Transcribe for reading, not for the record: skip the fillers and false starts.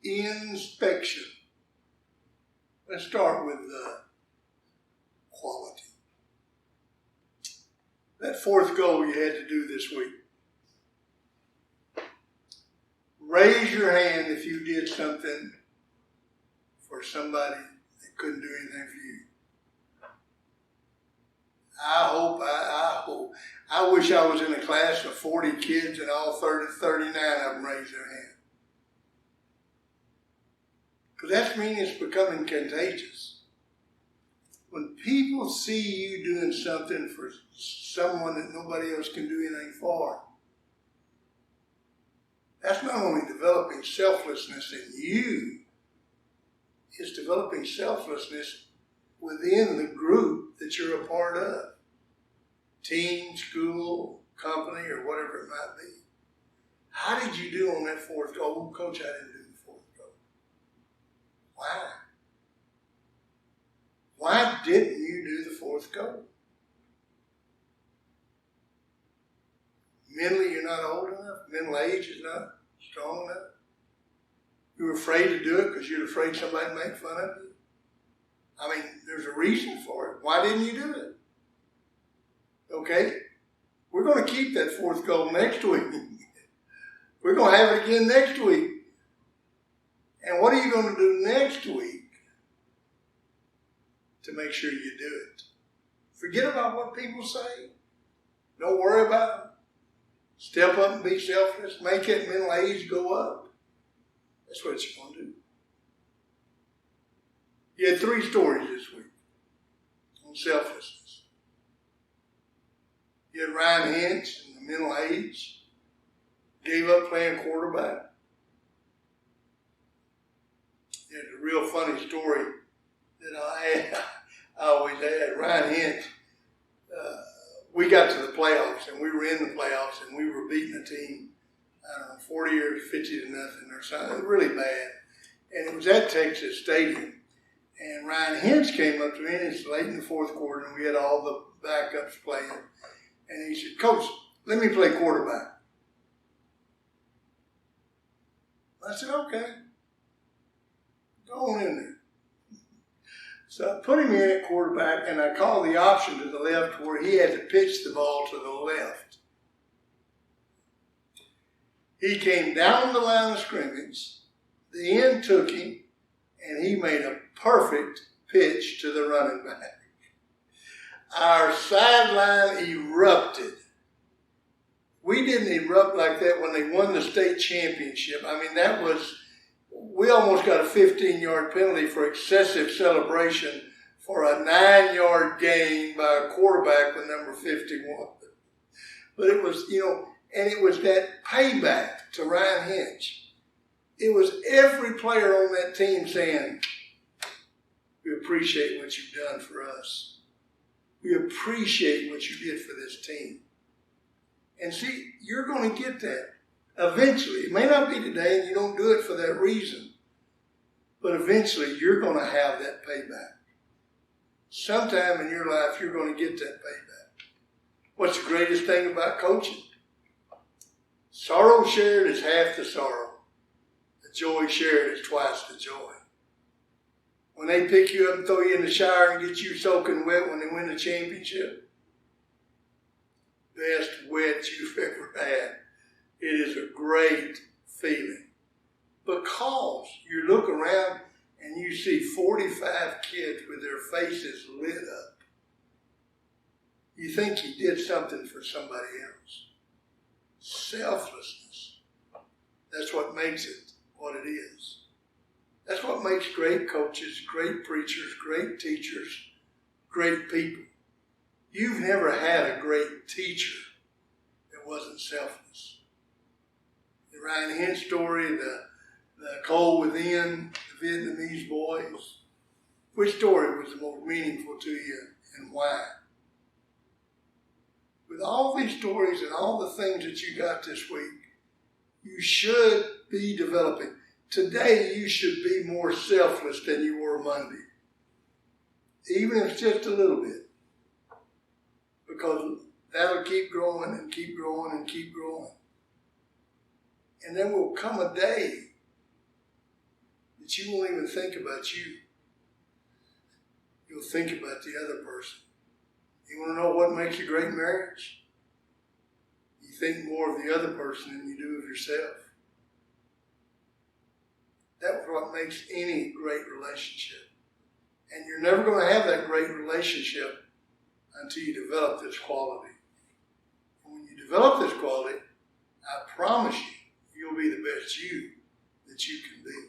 inspection. Let's start with quality. That fourth goal you had to do this week. Raise your hand if you did something for somebody that couldn't do anything for you. I wish I was in a class of 40 kids and all 39 of them raised their hand. Because that means it's becoming contagious. When people see you doing something for someone that nobody else can do anything for, that's not only developing selflessness in you, it's developing selflessness within the group that you're a part of. Team, school, company, or whatever it might be. How did you do on that fourth goal? Oh, Coach, I didn't do the fourth goal. Why? Why didn't you do the fourth goal? Mentally, you're not old enough. Mental age is not strong enough. You were afraid to do it because you're afraid somebody would make fun of you. I mean, there's a reason for it. Why didn't you do it? Okay? We're going to keep that fourth goal next week. We're going to have it again next week. And what are you going to do next week to make sure you do it? Forget about what people say. Don't worry about it. Step up and be selfless. Make that mental age go up. That's what you're going to do. You had 3 stories this week on selflessness. You had Ryan Hinch in the mental age. Gave up playing quarterback. You had a real funny story that I always had. Ryan Hinch, we got to the playoffs, and we were in the playoffs, and we were beating a team, 40 or 50 to nothing or something. It was really bad. And it was at Texas Stadium. And Ryan Hinch came up to me, and it's late in the fourth quarter, and we had all the backups playing. And he said, Coach, let me play quarterback. I said, okay. Go on in there. So I put him in at quarterback, and I called the option to the left where he had to pitch the ball to the left. He came down the line of scrimmage. The end took him, and he made a perfect pitch to the running back. Our sideline erupted. We didn't erupt like that when they won the state championship. I mean, we almost got a 15-yard penalty for excessive celebration for a 9-yard gain by a quarterback with number 51. But it was, and it was that payback to Ryan Hinch. It was every player on that team saying, we appreciate what you've done for us. We appreciate what you did for this team. And see, you're going to get that eventually. It may not be today, and you don't do it for that reason. But eventually, you're going to have that payback. Sometime in your life, you're going to get that payback. What's the greatest thing about coaching? Sorrow shared is half the sorrow. The joy shared is twice the joy. When they pick you up and throw you in the shower and get you soaking wet when they win the championship, best wet you've ever had. It is a great feeling. Because you look around and you see 45 kids with their faces lit up. You think you did something for somebody else. Selflessness. That's what makes it what it is. That's what makes great coaches, great preachers, great teachers, great people. You've never had a great teacher that wasn't selfless. The Ryan Hinch story, the cold within, the Vietnamese boys. Which story was the most meaningful to you and why? With all these stories and all the things that you got this week, you should be developing. Today, you should be more selfless than you were Monday. Even if it's just a little bit. Because that'll keep growing and keep growing and keep growing. And there will come a day that you won't even think about you. You'll think about the other person. You want to know what makes a great marriage? You think more of the other person than you do of yourself. That's what makes any great relationship. And you're never going to have that great relationship until you develop this quality. And when you develop this quality, I promise you, you'll be the best you that you can be.